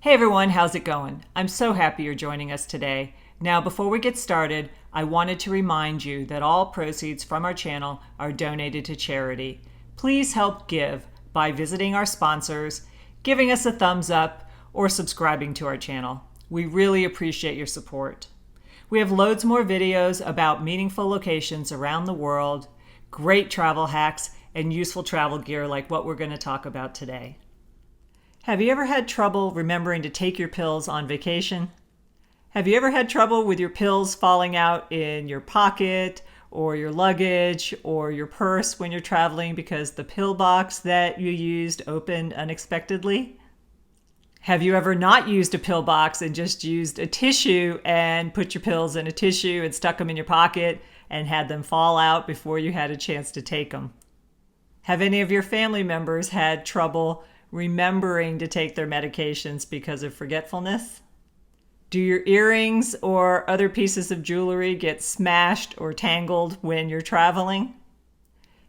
Hey everyone, how's it going? I'm so happy you're joining us today. Now, before we get started, I wanted to remind you that all proceeds from our channel are donated to charity. Please help give by visiting our sponsors, giving us a thumbs up, or subscribing to our channel. We really appreciate your support. We have loads more videos about meaningful locations around the world, great travel hacks, and useful travel gear like what we're going to talk about today. Have you ever had trouble remembering to take your pills on vacation? Have you ever had trouble with your pills falling out in your pocket or your luggage or your purse when you're traveling because the pill box that you used opened unexpectedly? Have you ever not used a pill box and just used a tissue and put your pills in a tissue and stuck them in your pocket and had them fall out before you had a chance to take them? Have any of your family members had trouble remembering to take their medications because of forgetfulness? Do your earrings or other pieces of jewelry get smashed or tangled when you're traveling?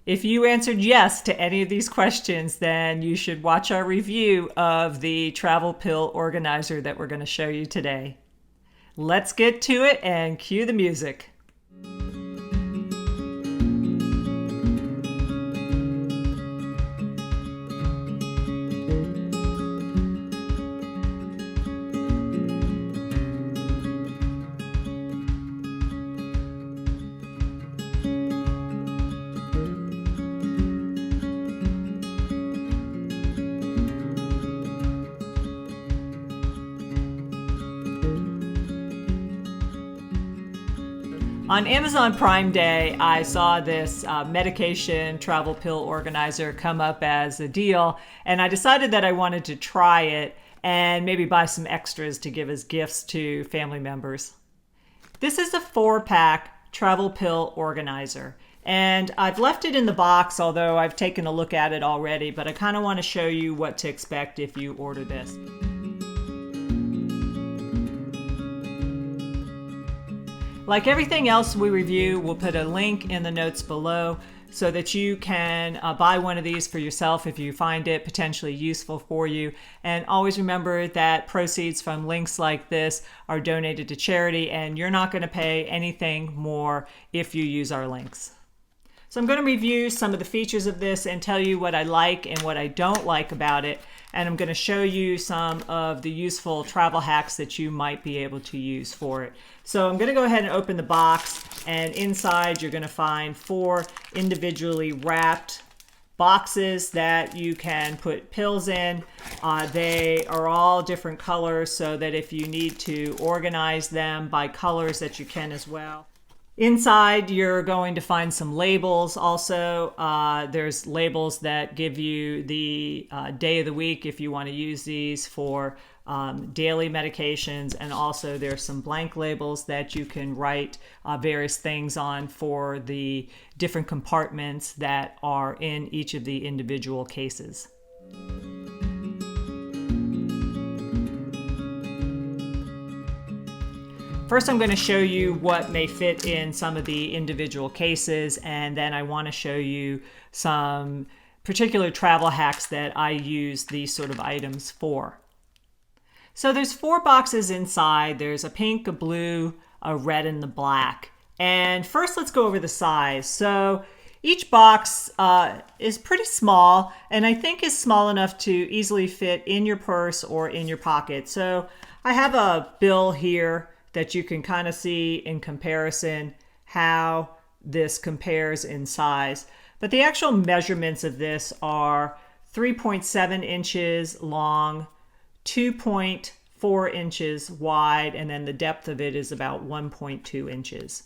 If you answered yes to any of these questions, then you should watch our review of the travel pill organizer that we're going to show you today. Let's get to it and cue the music. On Amazon Prime Day, I saw this medication travel pill organizer come up as a deal, and I decided that I wanted to try it and maybe buy some extras to give as gifts to family members. This is a 4-pack travel pill organizer, and I've left it in the box, although I've taken a look at it already, but I kind of want to show you what to expect if you order this. Like everything else we review, we'll put a link in the notes below so that you can buy one of these for yourself if you find it potentially useful for you. And always remember that proceeds from links like this are donated to charity, and you're not going to pay anything more if you use our links. So I'm going to review some of the features of this and tell you what I like and what I don't like about it. And I'm going to show you some of the useful travel hacks that you might be able to use for it. So I'm going to go ahead and open the box, and inside you're going to find 4 individually wrapped boxes that you can put pills in. They are all different colors so that if you need to organize them by colors that you can as well. Inside, you're going to find some labels also. There's labels that give you the day of the week if you want to use these for daily medications, and also there's some blank labels that you can write various things on for the different compartments that are in each of the individual cases. First, I'm going to show you what may fit in some of the individual cases, and then I want to show you some particular travel hacks that I use these sort of items for. So there's 4 boxes inside. There's a pink, a blue, a red, and the black. And first, let's go over the size. So each box is pretty small, and I think is small enough to easily fit in your purse or in your pocket. So I have a bill here that you can kind of see in comparison how this compares in size. But the actual measurements of this are 3.7 inches long, 2.4 inches wide, and then the depth of it is about 1.2 inches.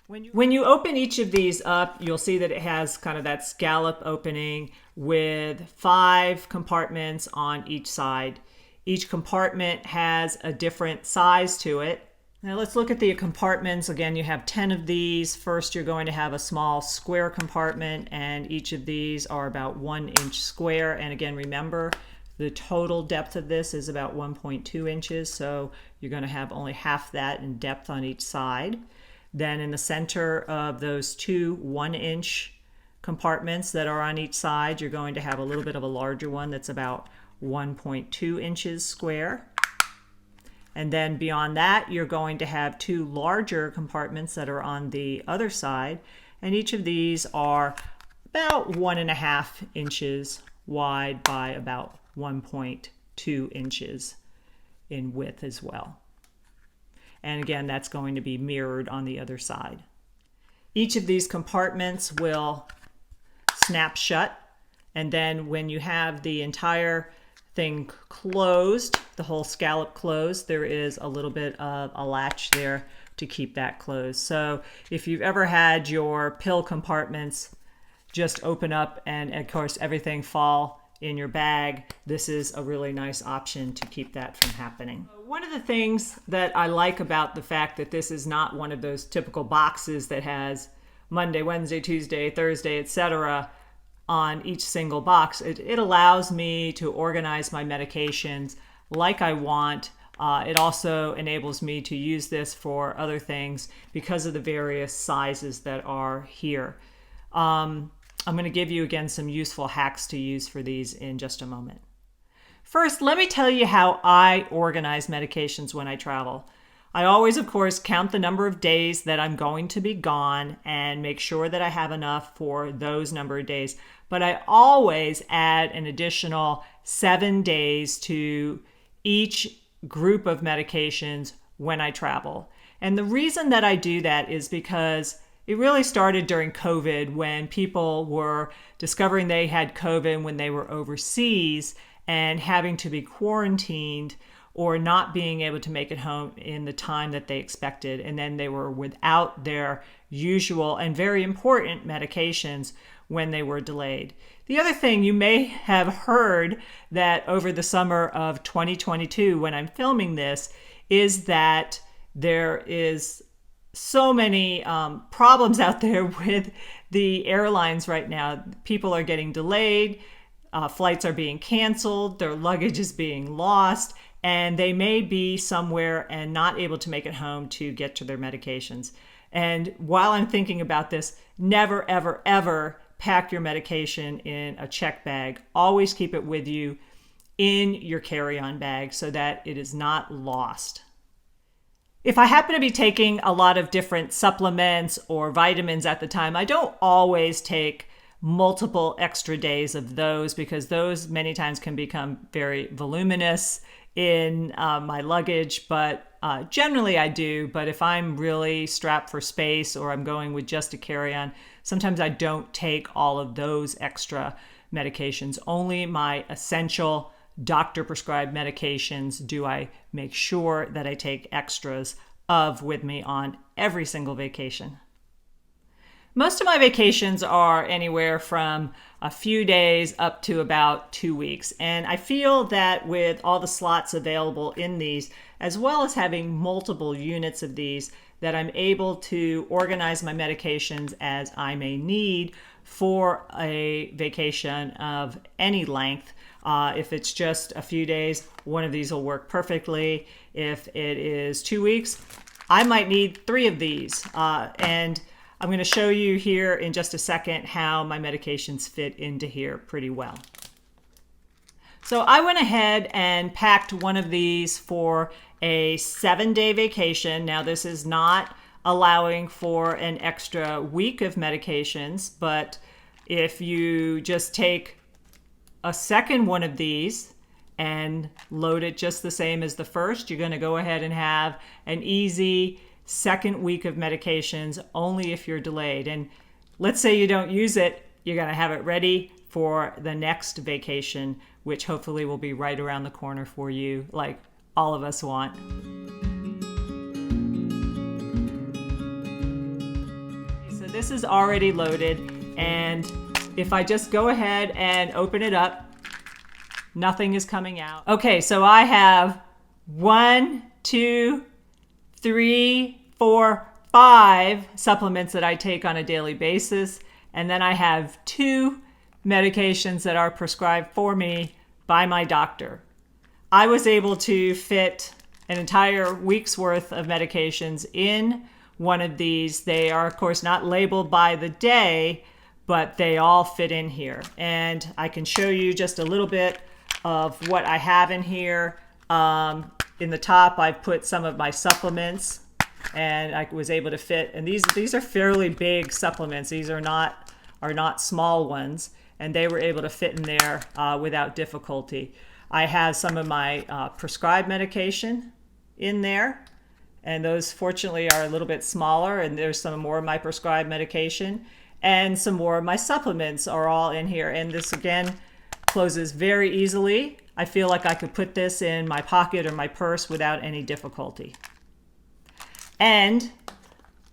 When you open each of these up, you'll see that it has kind of that scallop opening with 5 compartments on each side. Each compartment has a different size to it. Now let's look at the compartments. Again, you have 10 of these. First, you're going to have a small square compartment, and each of these are about 1 inch square. And again, remember, the total depth of this is about 1.2 inches, so you're going to have only half that in depth on each side. Then in the center of those 2 1-inch compartments that are on each side, you're going to have a little bit of a larger one that's about 1.2 inches square. And then beyond that, you're going to have two larger compartments that are on the other side. And each of these are about 1.5 inches wide by about 1.2 inches in width as well. And again, that's going to be mirrored on the other side. Each of these compartments will snap shut. And then when you have the entire thing closed, the whole scallop closed, there is a little bit of a latch there to keep that closed. So if you've ever had your pill compartments just open up and of course everything fall in your bag, this is a really nice option to keep that from happening. One of the things that I like about the fact that this is not one of those typical boxes that has Monday, Wednesday, Tuesday, Thursday, etc. on each single box, it allows me to organize my medications like I want. It also enables me to use this for other things because of the various sizes that are here. I'm going to give you again some useful hacks to use for these in just a moment. First, let me tell you how I organize medications when I travel. I always, of course, count the number of days that I'm going to be gone and make sure that I have enough for those number of days. But I always add an additional 7 days to each group of medications when I travel. And the reason that I do that is because it really started during COVID when people were discovering they had COVID when they were overseas and having to be quarantined or not being able to make it home in the time that they expected. And then they were without their usual and very important medications when they were delayed. The other thing you may have heard that over the summer of 2022, when I'm filming this, is that there is so many problems out there with the airlines right now. People are getting delayed, flights are being canceled, their luggage is being lost, and they may be somewhere and not able to make it home to get to their medications. And while I'm thinking about this, never, ever, ever pack your medication in a check bag. Always keep it with you in your carry-on bag so that it is not lost. If I happen to be taking a lot of different supplements or vitamins at the time, I don't always take multiple extra days of those because those many times can become very voluminous in my luggage, but generally I do. But if I'm really strapped for space or I'm going with just a carry-on, sometimes I don't take all of those extra medications. Only my essential doctor prescribed medications do I make sure that I take extras of with me on every single vacation. Most of my vacations are anywhere from a few days up to about 2 weeks. And I feel that with all the slots available in these, as well as having multiple units of these, that I'm able to organize my medications as I may need for a vacation of any length. If it's just a few days, one of these will work perfectly. If it is 2 weeks, I might need 3 of these. And I'm going to show you here in just a second how my medications fit into here pretty well. So I went ahead and packed one of these for a 7-day vacation. Now this is not allowing for an extra week of medications, but if you just take a second one of these and load it just the same as the first, you're going to go ahead and have an easy second week of medications only if you're delayed. And let's say you don't use it, you're going to have it ready for the next vacation, which hopefully will be right around the corner for you, like all of us want. So this is already loaded, and if I just go ahead and open it up, nothing is coming out. Okay, so I have 1, 2, 3, 4, 5 supplements that I take on a daily basis. And then I have 2 medications that are prescribed for me by my doctor. I was able to fit an entire week's worth of medications in one of these. They are, of course, not labeled by the day, but they all fit in here. And I can show you just a little bit of what I have in here. in the top, I've put some of my supplements, and I was able to fit. And these are fairly big supplements. These are not small ones, and they were able to fit in there without difficulty. I have some of my prescribed medication in there, and those fortunately are a little bit smaller, and there's some more of my prescribed medication, and some more of my supplements are all in here. And this again closes very easily. I feel like I could put this in my pocket or my purse without any difficulty. And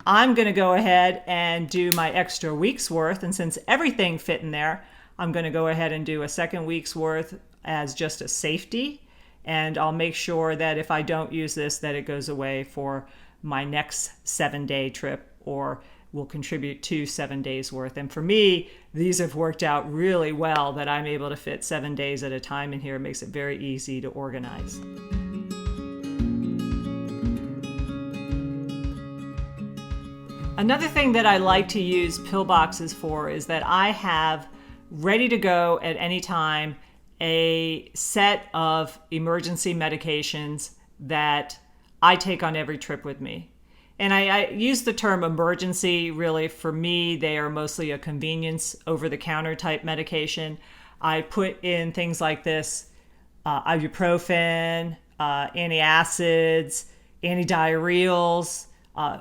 I'm going to go ahead and do my extra week's worth, and since everything fit in there, I'm going to go ahead and do a second week's worth as just a safety. And I'll make sure that if I don't use this, that it goes away for my next 7-day trip, or will contribute to 7 days worth. And for me, these have worked out really well, that I'm able to fit 7 days at a time in here. It makes it very easy to organize. Another thing that I like to use pill boxes for is that I have ready to go at any time a set of emergency medications that I take on every trip with me. And I use the term emergency. Really, for me, they are mostly a convenience, over-the-counter type medication. I put in things like this, ibuprofen, antacids, antidiarrheals,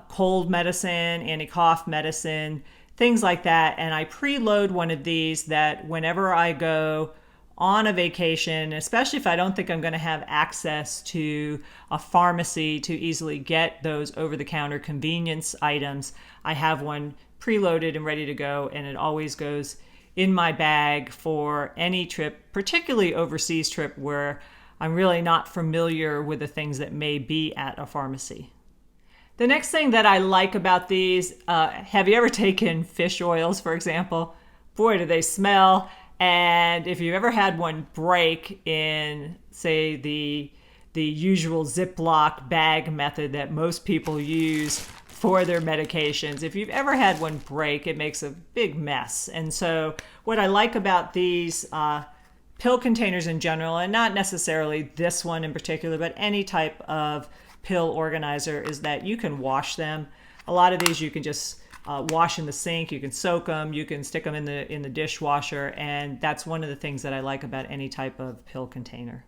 cold medicine, anti-cough medicine, things like that. And I preload one of these that whenever I go on a vacation, especially if I don't think I'm going to have access to a pharmacy to easily get those over-the-counter convenience items, I have one preloaded and ready to go, and it always goes in my bag for any trip, particularly overseas trip where I'm really not familiar with the things that may be at a pharmacy. The next thing that I like about these, have you ever taken fish oils, for example? Boy, do they smell. And if you've ever had one break in, say, the usual Ziploc bag method that most people use for their medications, if you've ever had one break, it makes a big mess. And so what I like about these pill containers in general, and not necessarily this one in particular, but any type of pill organizer, is that you can wash them. A lot of these you can just wash in the sink, you can soak them, you can stick them in the dishwasher, and that's one of the things that I like about any type of pill container.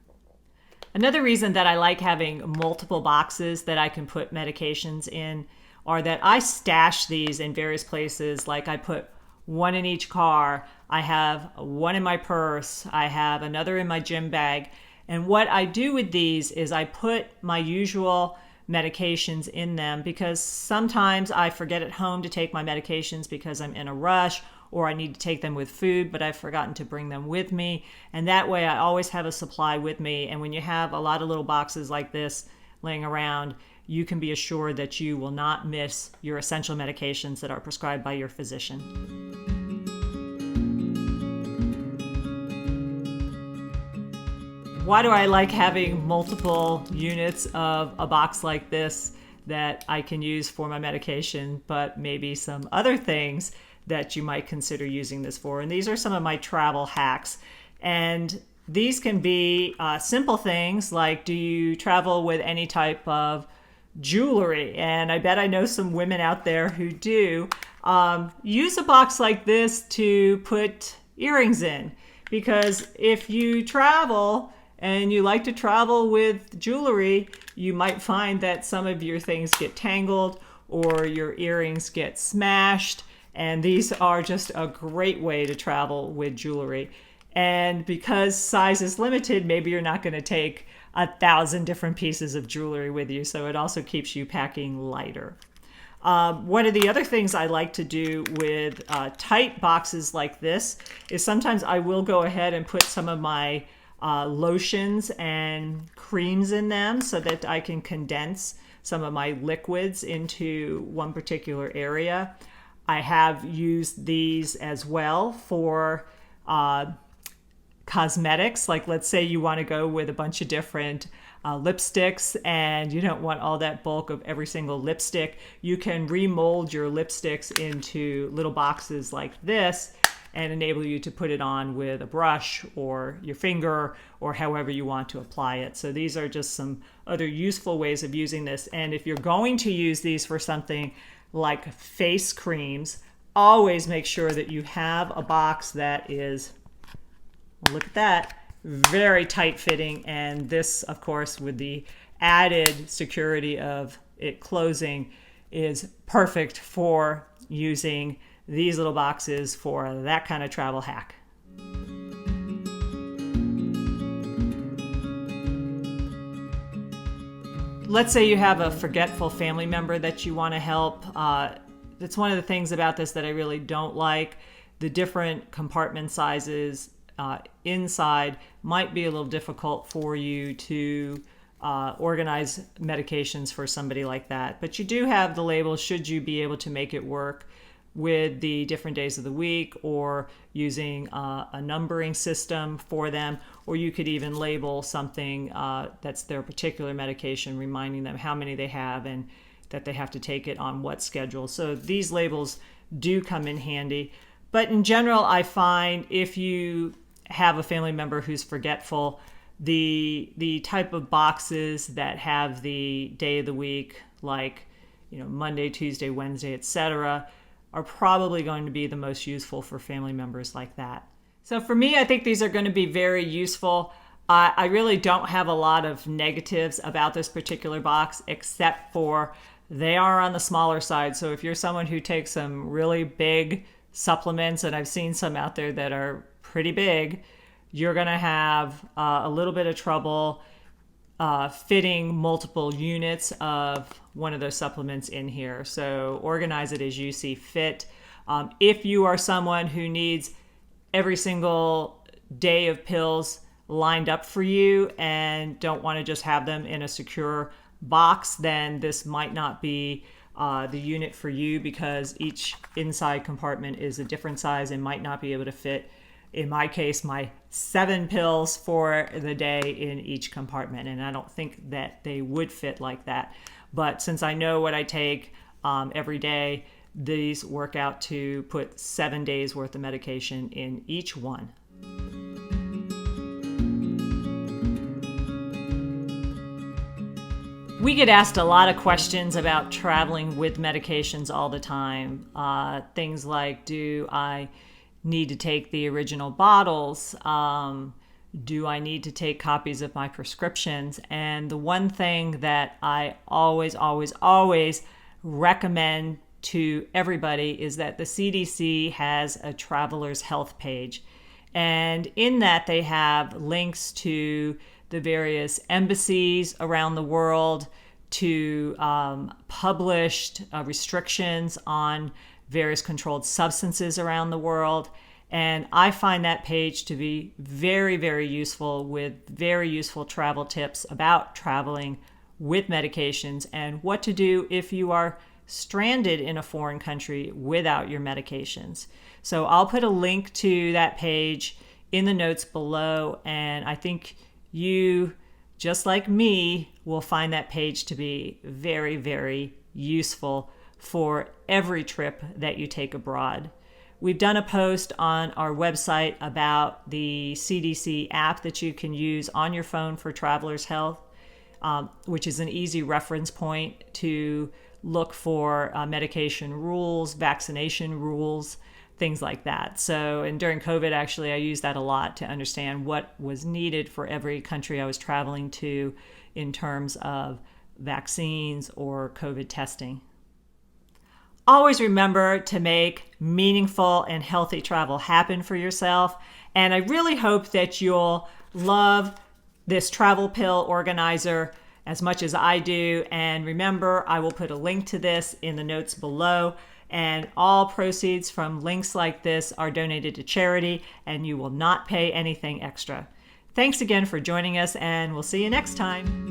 Another reason that I like having multiple boxes that I can put medications in are that I stash these in various places. Like I put one in each car, I have one in my purse, I have another in my gym bag. And what I do with these is I put my usual medications in them, because sometimes I forget at home to take my medications because I'm in a rush, or I need to take them with food, but I've forgotten to bring them with me. And that way I always have a supply with me. And when you have a lot of little boxes like this laying around, you can be assured that you will not miss your essential medications that are prescribed by your physician. Why do I like having multiple units of a box like this that I can use for my medication, but maybe some other things that you might consider using this for? And these are some of my travel hacks. And these can be simple things like, do you travel with any type of jewelry? And I bet I know some women out there who do. Use a box like this to put earrings in, because if you travel and you like to travel with jewelry, you might find that some of your things get tangled or your earrings get smashed. And these are just a great way to travel with jewelry. And because size is limited, maybe you're not going to take 1,000 different pieces of jewelry with you. So it also keeps you packing lighter. One of the other things I like to do with tight boxes like this is sometimes I will go ahead and put some of my lotions and creams in them so that I can condense some of my liquids into one particular area. I have used these as well for cosmetics. Like, let's say you want to go with a bunch of different lipsticks and you don't want all that bulk of every single lipstick. You can remold your lipsticks into little boxes like this, and enable you to put it on with a brush or your finger or however you want to apply it. So these are just some other useful ways of using this. And if you're going to use these for something like face creams, always make sure that you have a box that is, look at that, very tight fitting. And this, of course, with the added security of it closing, is perfect for using these little boxes for that kind of travel hack. Let's say you have a forgetful family member that you want to help. That's one of the things about this that I really don't like. The different compartment sizes inside might be a little difficult for you to organize medications for somebody like that. But you do have the labels should you be able to make it work with the different days of the week, or using a numbering system for them, or you could even label something that's their particular medication, reminding them how many they have and that they have to take it on what schedule. So these labels do come in handy. But in general, I find if you have a family member who's forgetful, the type of boxes that have the day of the week, like Monday, Tuesday, Wednesday, etc., are probably going to be the most useful for family members like that. So for me, I think these are going to be very useful. I really don't have a lot of negatives about this particular box, except for they are on the smaller side. So if you're someone who takes some really big supplements, and I've seen some out there that are pretty big, you're going to have a little bit of trouble fitting multiple units of one of those supplements in here. So organize it as you see fit. If you are someone who needs every single day of pills lined up for you and don't want to just have them in a secure box, then this might not be the unit for you, because each inside compartment is a different size and might not be able to fit, in my case, my 7 pills for the day in each compartment. And I don't think that they would fit like that. But since I know what I take every day, these work out to put 7 days worth of medication in each one. We get asked a lot of questions about traveling with medications all the time. Things like, do I need to take the original bottles? Do I need to take copies of my prescriptions? And the one thing that I always recommend to everybody is that the CDC has a traveler's health page. And in that, they have links to the various embassies around the world, to published restrictions on various controlled substances around the world. And I find that page to be very, very useful, with very useful travel tips about traveling with medications and what to do if you are stranded in a foreign country without your medications. So I'll put a link to that page in the notes below, and I think you, just like me, will find that page to be very, very useful for every trip that you take abroad. We've done a post on our website about the CDC app that you can use on your phone for traveler's health, which is an easy reference point to look for medication rules, vaccination rules, things like that. So, and during COVID, actually, I used that a lot to understand what was needed for every country I was traveling to in terms of vaccines or COVID testing. Always remember to make meaningful and healthy travel happen for yourself. And I really hope that you'll love this travel pill organizer as much as I do. And remember, I will put a link to this in the notes below. And all proceeds from links like this are donated to charity, and you will not pay anything extra. Thanks again for joining us, and we'll see you next time.